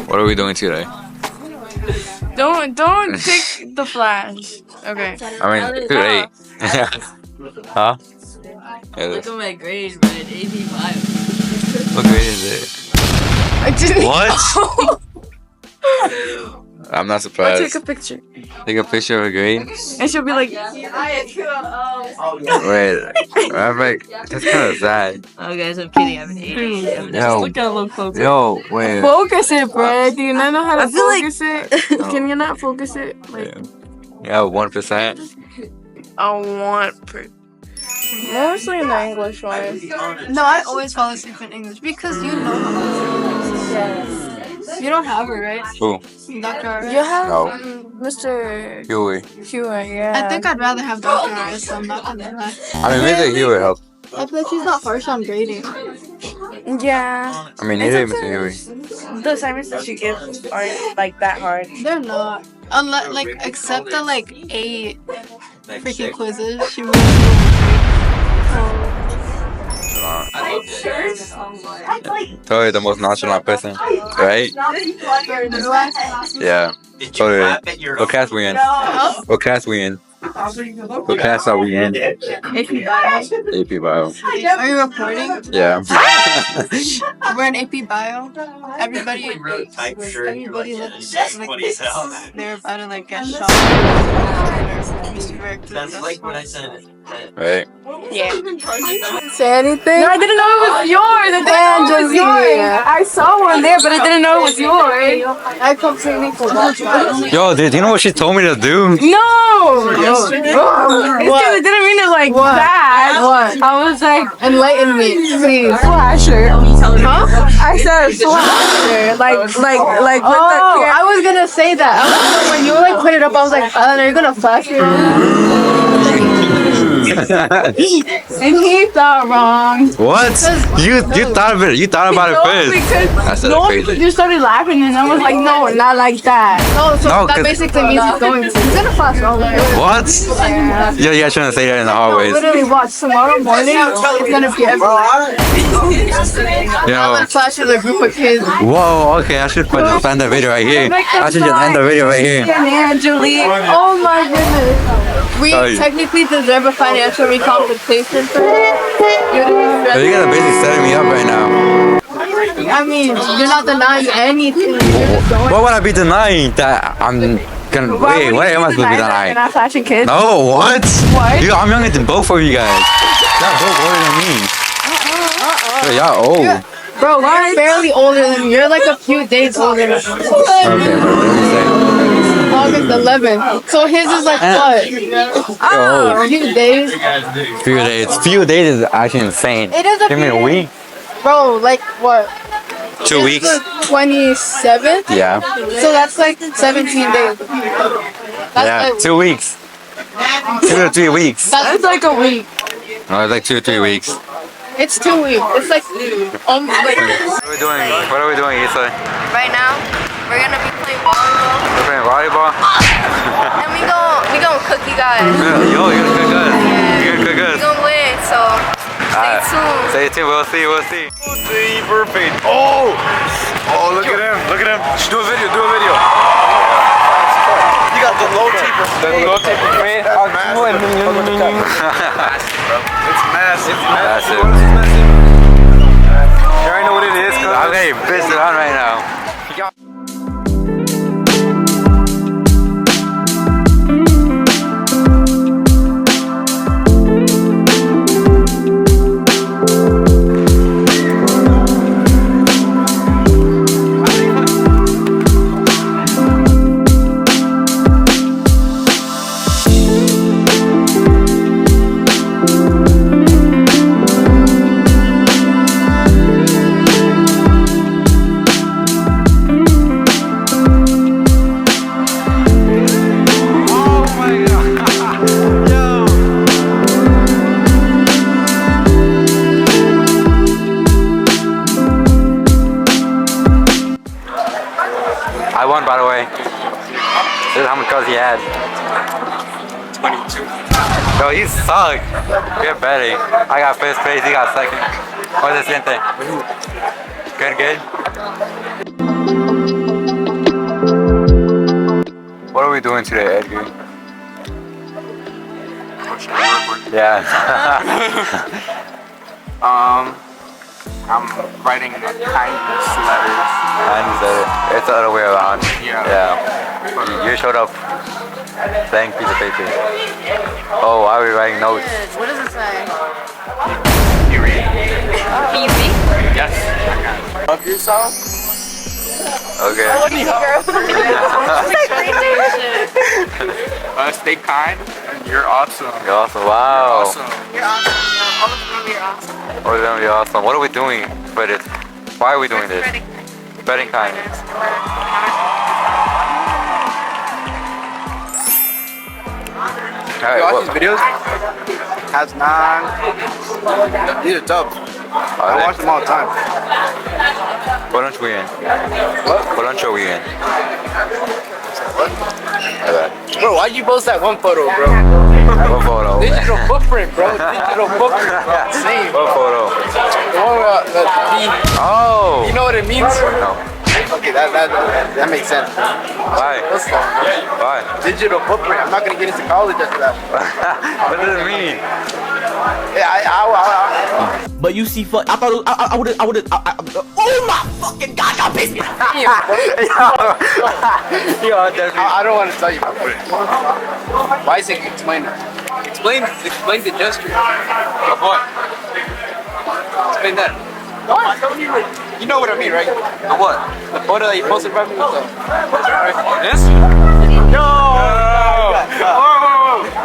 What are we doing today? Don't pick the flash. Okay. I mean, today. Huh? Yeah, Look at my grades, man. AP Bio. what grade is it? I didn't. What? I'm not I'll surprised. take a picture. Take a picture of a grade. And she'll be like, Wait, I'm like, that's kind of sad. Oh, guys, I'm kidding. I'm an 80. Yo, Look at a little closer. yo, wait. focus it, bro. Do you not know how to I feel like- focus it? Can you not focus it? Like, Yeah, 1%. I want mostly in the English one. No, I always fall asleep in English because you know how. You don't have her, right? Who? Dr. You have No. Mr. Huey. Hewitt, yeah. I think I'd rather have Dr. Harris, so I'm not gonna lie. I mean, maybe Huey helped. I feel like she's not harsh on grading. Yeah. I mean, neither Mr. Huey. The assignments that she gives aren't like that hard. They're not. Unless, like, except the, like, 8 freaking quizzes, she really Totally the most nonchalant person, right? Yeah, totally. What class we in? What class we in? What class are we in? AP Bio. AP Bio. Are you recording? Yeah. We're in AP Bio. Everybody looks like they're about to, like, get shot. That's like what I said. Right. Yeah. Say anything? No, I didn't know it was yours. I didn't know it was yours. I saw one there, but I didn't know it was yours. I completely forgot. Yo, dude, do you know what she told me to do? No! It's because I didn't mean it like that. What? I was like, Enlighten me, please. flasher. Huh? I said flasher. Like with Oh, I was gonna say that. I was, when you like put it up, I was like, are you gonna flash me? and he thought wrong. What? You thought of it? You thought about it No, first? because That's no one crazy. just started laughing, and I was like, no, not like that. Oh, so No, that 'cause- basically means he's going to. He's gonna flash all of it. What? Yeah. Yeah, you guys trying to say that in the hallways. Literally, watch tomorrow morning. It's gonna be everywhere. Yo. Flash with a group of kids. Whoa, okay, I should put just end the video right here. I should just end the video right here. Angelique. Oh my goodness. We Oh, yeah. technically deserve a financial recompensation for it. So you guys are basically setting me up right now. I mean, you're not denying anything. You're just going. What would I be denying? That I'm gonna wait. What am I supposed to be You're denying? not flashing kids. No, what? What? You, I'm younger than both of you guys. Y'all both older than me. So y'all old. Bro, we're barely older than you. You're like a few days older than us. Okay, what did August 11th. So his is like what? Oh. A few days? Few days. Few days is actually insane. It is a Give me few a week. Bro, like what? 2 weeks. The 27th? Yeah. So that's like 17 days. That's Yeah. like, 2 weeks. 2 to 3 weeks. that's like a week. No, it's like 2 or 3 weeks. It's 2 weeks. It's like almost like. What are we doing? What are we doing, Issa? Right now, we're gonna be playing volleyball. We're playing volleyball. And we gonna cook you guys. Yo, you're gonna cook us. You're gonna cook us. We gonna win, so stay tuned. Stay tuned. We'll see. We'll see. Perfect. Oh! Oh, look at him. Look at him. Do a video. Do a video. You got the low taper. The low taper, man. It's massive. It's massive. Massive. You already know what it is. I'm getting pissed on right now. I won, by the way. This is how much cards he had. 22. Yo, you suck. You're betting. I got first place, he got second. ¿Cómo se siente? Good, good? we doing today, Edgar? Yeah. I'm writing kindness letters. It's the other way around. Yeah. You showed up blank piece of paper. Oh, why are we writing notes? What does it say? You read? Can you see? Yes. Love yourself. Okay. Stay kind. You're awesome. You're awesome. Wow. Awesome. You're awesome. All of them are awesome. Oh, it's gonna be awesome. What are we doing for this? Why are we doing this? Spreading kindness. Alright, You watch these videos? Has none. These are dope. I watch them all the time. What lunch we in? What lunch are we in? Bro, why'd you post that one photo, bro? What photo? Digital footprint, bro. Digital footprint, bro. Same. What photo? The one where the P. Oh! You know what it means? No. Okay, that makes sense. Why? Let's go. Why? Digital footprint. I'm not gonna get into college after that. What does it mean? Yeah, But you see, I thought I would have. Oh my fucking god, y'all pissed me. I don't want to tell you. Why is it explain? Explain the gesture. Of what? Explain that. You know what I mean, right? What? The photo that you posted right with this? No!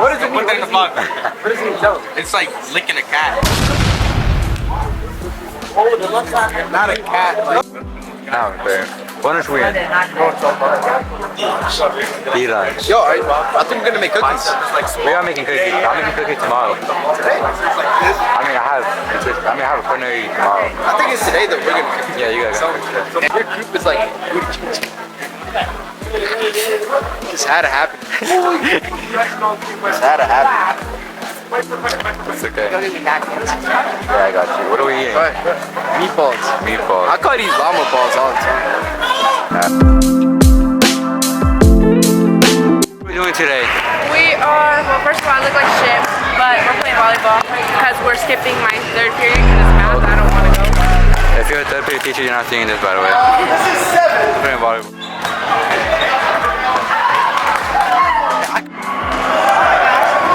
What does it mean? What does it mean? It's like licking a cat. Not a cat. No, fair. What lunch we in? Eat lunch. Yo, I think we're gonna make cookies. We are making cookies. I'm making cookies tomorrow. I have a culinary tomorrow. I think it's today that we're gonna cook. Yeah, you guys. Your group is like just had to happen. Just had to happen. It's okay. Yeah, I got you. What are we eating? Meatballs. Meatballs. I call these llama balls all the time. What are we doing today? We are, well, first of all, I look like shit, but we're playing volleyball because we're skipping my third period because it's math. I don't want to go. If you're a third period teacher, you're not seeing this, by the way. We're playing volleyball.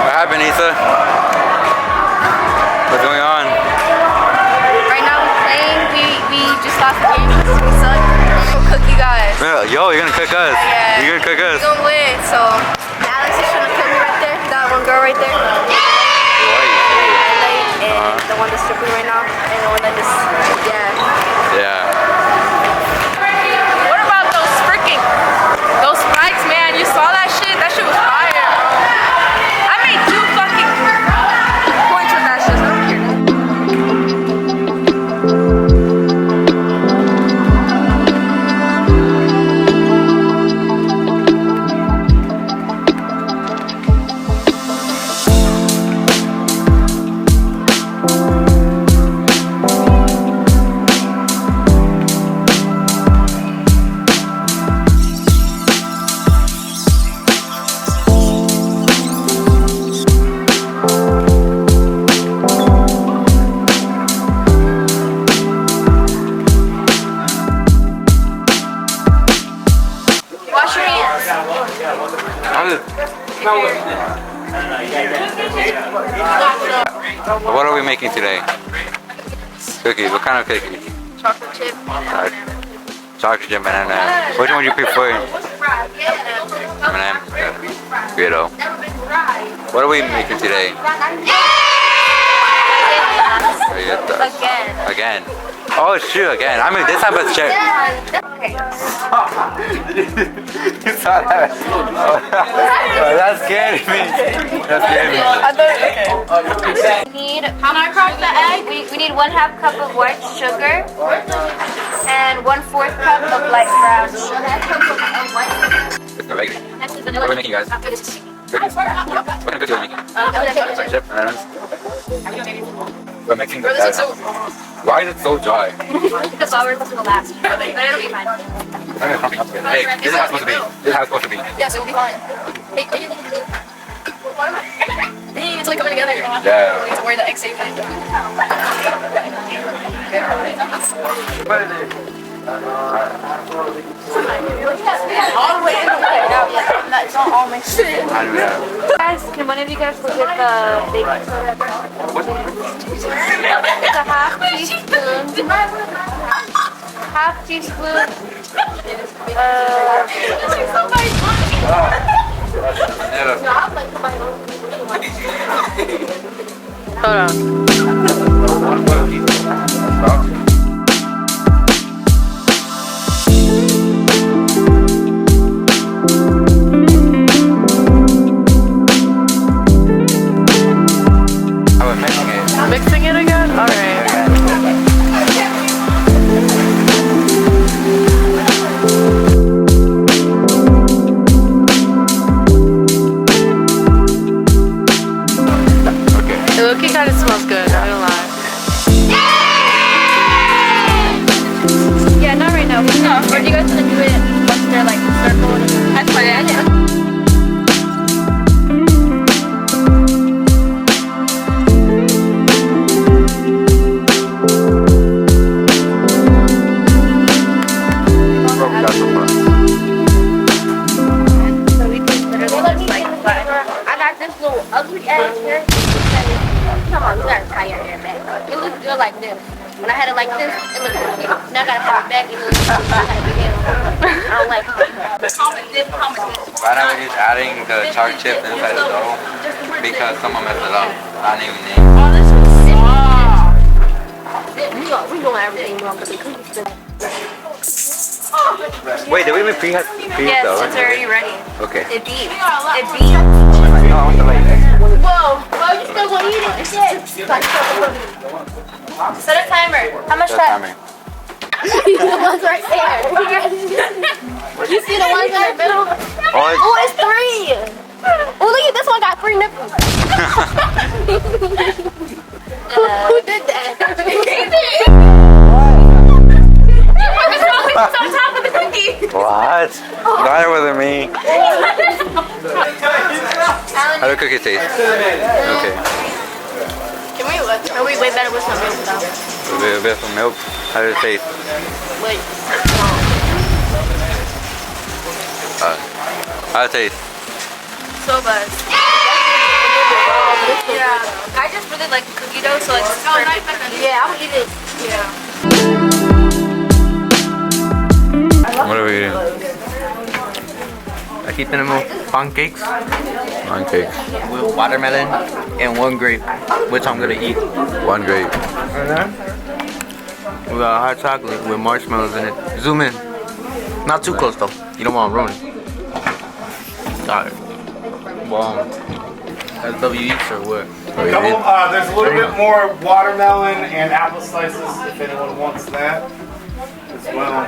What happened, Issa? What's going on? Right now we're playing. We just lost the game. We suck. We'll cook you guys. Yo, you're gonna cook us. Yeah. You're gonna cook us. We're gonna win, so Alex is trying to cook me right there. That one girl right there. And the one that's stripping right now. And the one that just, Yeah. What about those spikes, man? You saw that shit? That shit was fire. I made 2 fucking points with that shit. I don't care. Wash your hands. What are we making today? Cookies. What kind of cookies? Chocolate chip. Chocolate chip banana. Which one do you prefer? Banana. Weirdo. What are we making today? Again. Oh shoot, again. I mean this type of chip. You saw that? Oh, that scared me. That scared me. We need, how do I crack the egg? We need 1/2 cup of white sugar and 1/4 cup of light brown. What are we making, guys? Cookies. What kind of cookies are we making? Chocolate chip, bananas. We're making the Why is it so dry? The flour is the last. But it'll be fine. Hey, this is how it's supposed to be. This is how it's supposed to be. Yes, it will be fine. Hey, it's like coming together. Yeah. We need to worry that egg safe. All the way in the way. It's not all mixed in. Guys, can one of you guys look at the baking soda? It's a half teaspoon. Hold on. Mixing it again? Alright. It low-key kinda smells good, not gonna lie. Yeah, not right now. No, or do you guys want to do it once they're like circled? That's fine. Yeah. So we can literally just like, I got this little ugly ass hair. Come on, you gotta tie your hair back. It looks good like this. When I had it like this, it looked good. Now I gotta tie it back and it looks like I don't like it. Why not we just adding the chocolate chip inside the dough? Because someone messed it up. I didn't even name. Oh, this was We doing everything wrong with the cookies. Wait, did we even pre-heat Yes, though? it's already ready. Okay. It beat. It beat. No, I want the light. Whoa! Oh, you still gonna eat it? Yes. Set a timer. How much time? The ones right there. You see the ones in the middle? Oh, it's 3. Oh, look at this one got 3 nipples. Who did that? on top of the cookie. What? That wasn't me. How do cookies taste? Okay. Can we look? It'll be way better with some milk though. A bit of milk. How does it taste? Wait. How does it taste? So good. Yeah. I just really like cookie dough, so like it's perfect. Yeah, I'll eat it. Yeah. What are we eating? Aquí tenemos pancakes Pancakes. with watermelon and 1 grape, which I'm gonna eat. 1 grape. We got hot chocolate with marshmallows in it. Zoom in. Not too close though. You don't want to ruin it. Got it. Wow. That's W eats or what? There's a little bit more watermelon and apple slices if anyone wants that as well.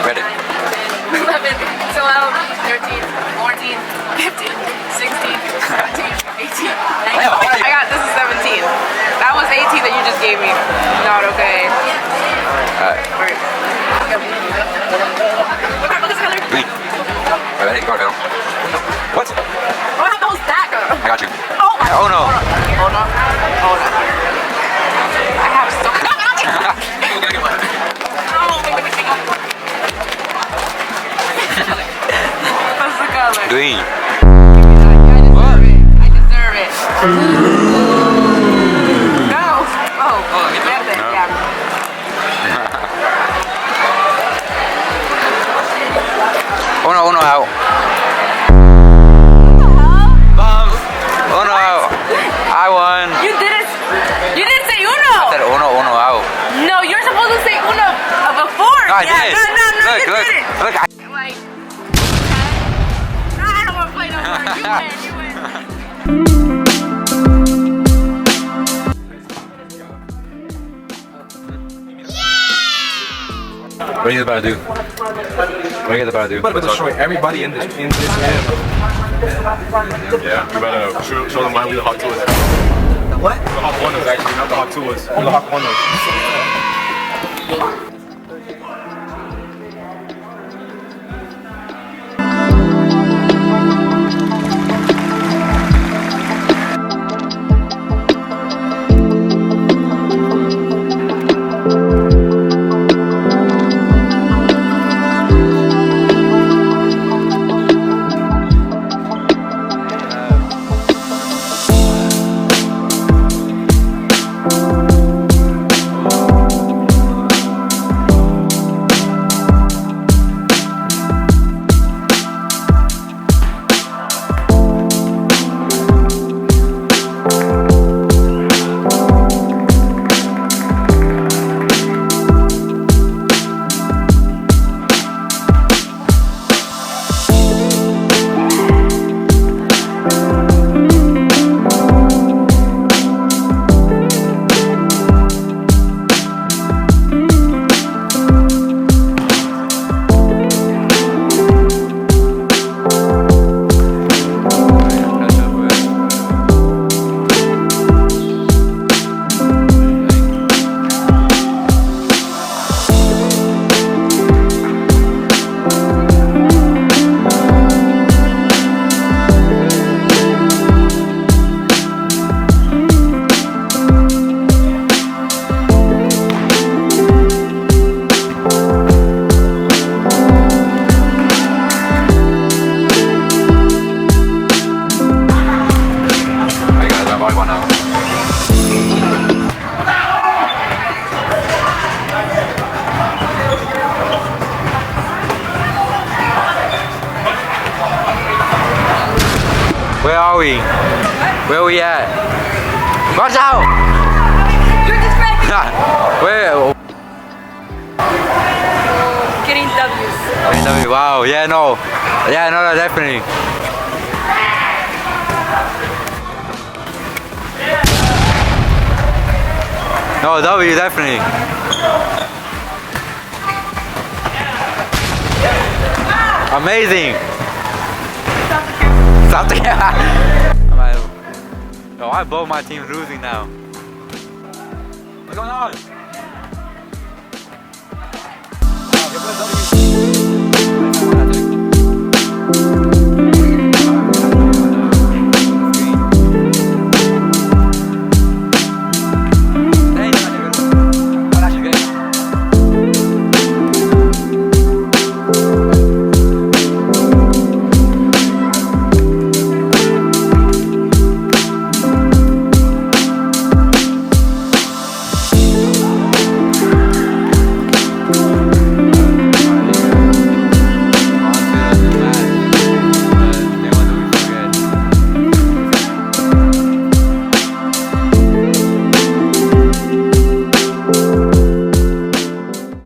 Ready? 11, 12, 13, 14, 15, 16, 17, 18, 19. I got this is 17. That was 18 that you just gave me. Not okay. Alright. Look at this color. Three. Ready? Go, go. What? Oh, how goes that girl? I got you. Oh my. Oh no. Hold on. Hold on. I have so much. What's the color? Green. I deserve it. No. Oh, that's it. No. Yeah. Uno out. Bums. Uno out. I won. You didn't say uno. I said uno out. No, you're supposed to say uno before. No, I yeah, did. No, Look, you look, didn't. look. Like, no, I don't want to play no more. You win. What are you about to do? What are you about to do? We're about to destroy everybody in this game. Yeah, we better show them why we the hot toilet. What? The Hawk 1 was actually, not the Hawk 2 was. The Hawk 1 was. Where are we? Where are we at? Watch out! You're distracted. Where? Getting W's. Wow, yeah, no, definitely. No, W, definitely. Amazing. Stop the camera. Oh, I both my team losing now. What's going on?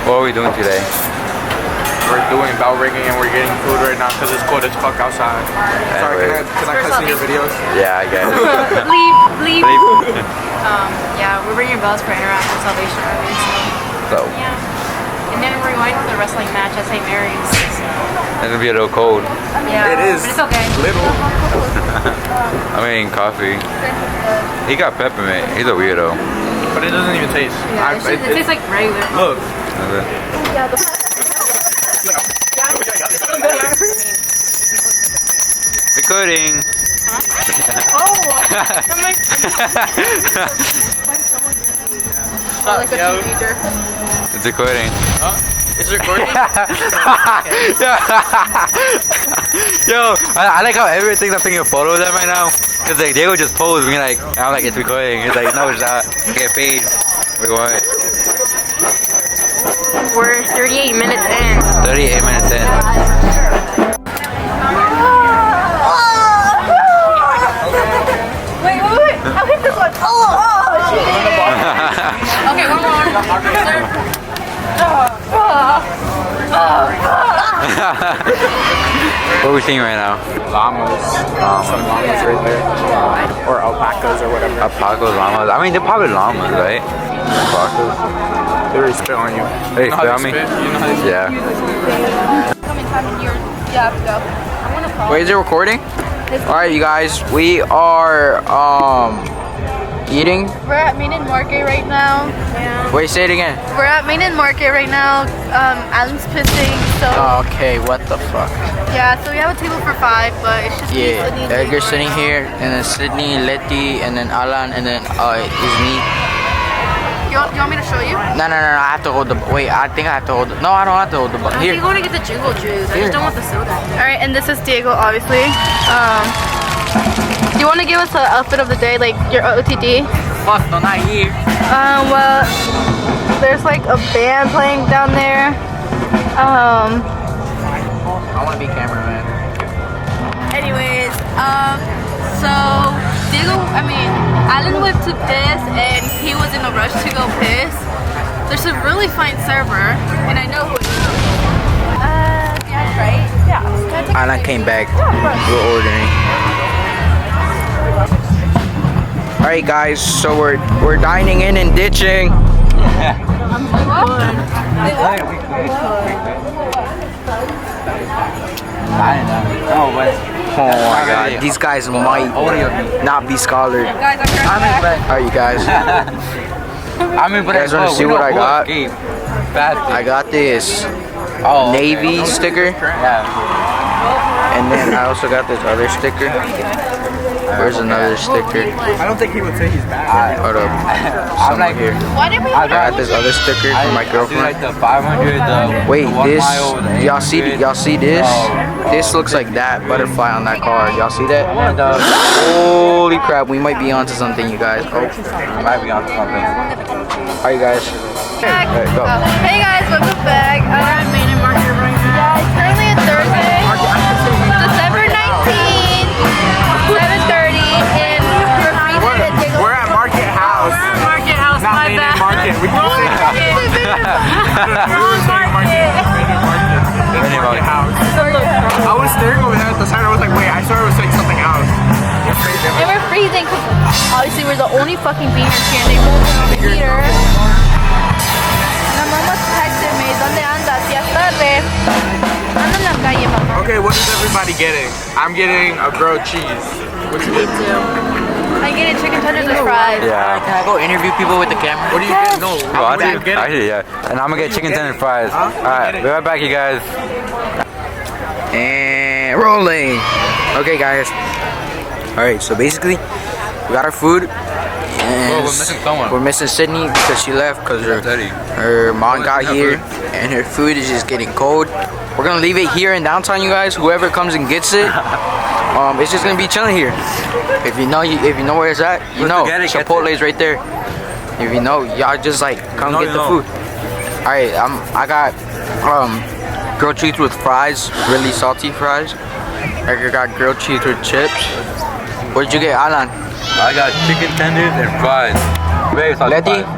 What are we doing today? We're doing bell ringing and we're getting food right now because it's cold as fuck outside. Sorry, can I cuss in your videos? Yeah, I guess. Bleep. Yeah, we're ringing bells for Interactive Salvation Army. So, Yeah. And then we're going to the wrestling match at St. Mary's. it's gonna be a little cold. Yeah. It is. But it's okay. Little. I mean, coffee. He got peppermint. He's a weirdo. But it doesn't even taste. Yeah, it tastes like regular. Look. Recording. Like a teenager. It's recording. It's recording? Yo, I like how everything's I'm taking a photo of them right now. Cause like Diego just posed me like, I'm like, it's recording. He's like, no, it's not. I get paid. Wait, what? We're 38 minutes in. 38 minutes in. Wait. I'll hit this one. Okay, one more. What are we seeing right now? Llamas. Some llamas right there. Or alpacas or whatever. Alpacas, llamas. I mean, they're probably llamas, right? Alpacas. They really spit on you. Hey, You know how spit on they me? spit? You know how they spit? Yeah. Yeah, go. Wait, is it recording? Alright, you guys, we are Eating? We're at Main and Market right now. Yeah. Wait, say it again. We're at Main and Market right now. Alan's pissing, so Oh, okay, what the fuck? yeah. So we have a table for 5, but it's just me, Yeah, Sydney, and Edgar's Diego. sitting here, and then Sydney, Letty, and then Alan, and then is me. You want me to show you? No, I have to hold the. Wait, I think I have to hold the. No, I don't have to hold the. I Here. think I want to get the jingle juice. I just don't want the soda. All right, and this is Diego, obviously. Do you want to give us an outfit of the day, like your OTD? Fuck, no, not here. Well, there's like a band playing down there. I want to be cameraman. Anyways, so Alan went to piss and he was in a rush to go piss. There's a really fine server, and I know who it is. Yeah, right? Yeah. Alan came back. We're ordering. Alright guys, so we're dining in and ditching. Oh my god, these guys might not be scholar. Alright you guys. You guys wanna see what I got? I got this Navy sticker. And then I also got this other sticker. Where's another sticker? I don't think he would say he's bad. Hold up. Somewhere here. I got this other sticker for my girlfriend. Wait, this y'all see this? This looks like that butterfly on that car. Y'all see that? Holy crap, we might be onto something, you guys. Oh, we might be onto something. Alright guys. Alright, go. Hey guys, welcome back. We're at Main and Market right now. It's currently a Thursday, December 19th, 7:30, and We're at Market House. Market House, Not my Main bad. and Market. We can say that. Market House. I was staring over there at the sign. I was like, wait, I swear I was saying something else. And we're freezing because obviously we're the only fucking beaners here and they won't on the heater. La mamá texted me, ¿dónde andas? Ya es tarde. Ando en la calle, mamá. Okay, what is everybody getting? I'm getting a grilled cheese. What you get? I get it chicken tenders with fries. Yeah. Can I go interview people with the camera? What do you get? No, I what do you get? did, yeah. And I'm gonna get chicken tender fries. Alright, be right back, you guys. And rolling. Okay, guys. Alright, so basically, we got our food. And we're missing someone. We're missing Sydney because she left because her mom got here and her food is just getting cold. We're gonna leave it here in downtown, you guys. Whoever comes and gets it, it's just gonna be chilling here. If you know where it's at, you know. Chipotle's right there. If you know, y'all just like come get the food. All right, I got grilled cheese with fries, really salty fries. I got grilled cheese with chips. What did you get, Alan? I got chicken tenders and fries. Very salty Letty? fries.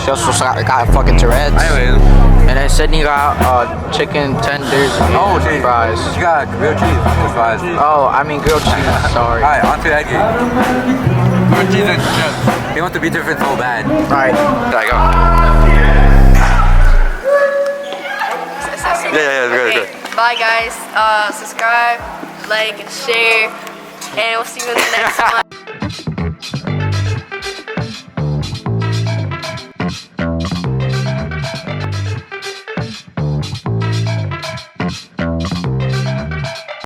She also got fucking Tourette's. Anyways. And then Sydney got chicken tenders and fries. She got grilled cheese with fries. Oh, I mean grilled cheese, sorry. Alright, on to Edgar. Grilled cheese and chips. He wants to be different so bad. Alright, there I go. Yeah, good. Bye guys. Subscribe, like, and share, and we'll see you in the next one.